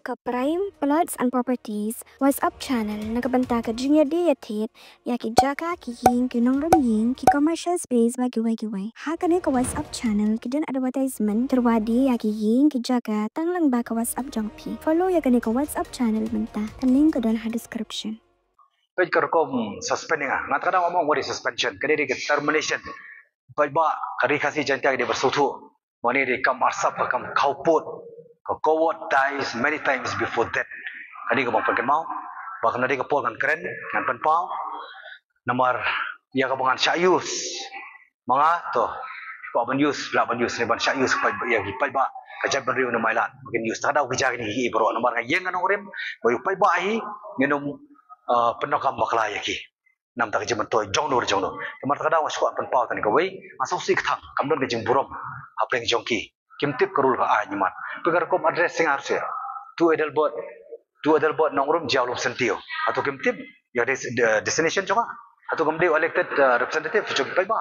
ke Prime Plots and Properties WhatsApp channel nakabanta ke junior dia yatit ya ki jaka ki king ki nong ring ki commercial space bagi ha kane ke WhatsApp channel ki dan advertisement terwadi ya ki king ki jaka tanglang ba ke WhatsApp jongpi follow ya kane ke WhatsApp channel mentah kan link ke dalam description Page kerkom suspending ngat kadang ngomong what is suspension kini di termination ba kari kasih jantai dia bersutu mani di kam arsap kam kauput kawat dies many times before that kani ko bang mau bahkan nadi kapol kan keren kan penpau nomor ya kabangan syayus mga to ko ban use la ban use ni ban syayus pa ya gipai ba kajab beriu na mailan mungkin use tada kijag ni hi bro nomor ngayen kan ngorem bayu pai ba hi nginum penokam bakla yaki nam tak jemen toy jongno temar kada was ko penpau tan ko wei masuk sik thang kamdon ke jing burom apreng jongki kimtip kerul ka nyimat pegar kom address sing harus tu edelbot nongrum jauh sentio atau kimtip ya destination cuma atau kamdei elected representative cuma ba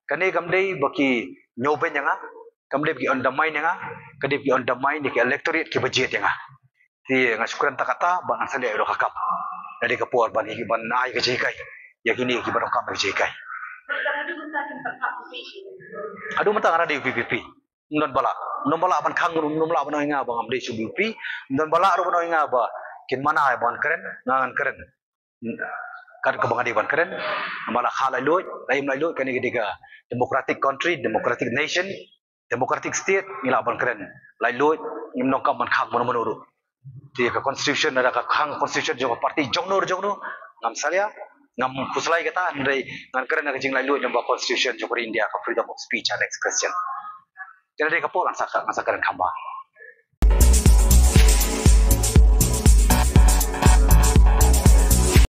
kane kamdei baki nyoben nga kamdei baki undermine nga kadip ki undermine di electorate ki budget nga ti ngasukuran takata ban asale ro hakap dari kapur ban ai ke jikai ya kini ki ban kam ke jikai aduh mentang ada di PPP non bala ban khang non bala ban inga bang amde subupi non bala ro ban inga ba kin mana ai ban keren ngangan keren kan ke bang adi ban keren bala khalai loy laim lai loy kan diga democratic country democratic nation democratic state ngila ban keren lai loy ngim kam ban khang mono di ke constitution ada ka khang constitution jo parti jongno ngam salia ngam kuslai kata ndai ngan keren ka jing lai loy jamba constitution jo India ka freedom of speech and expression jadi kapol angsa keren khamba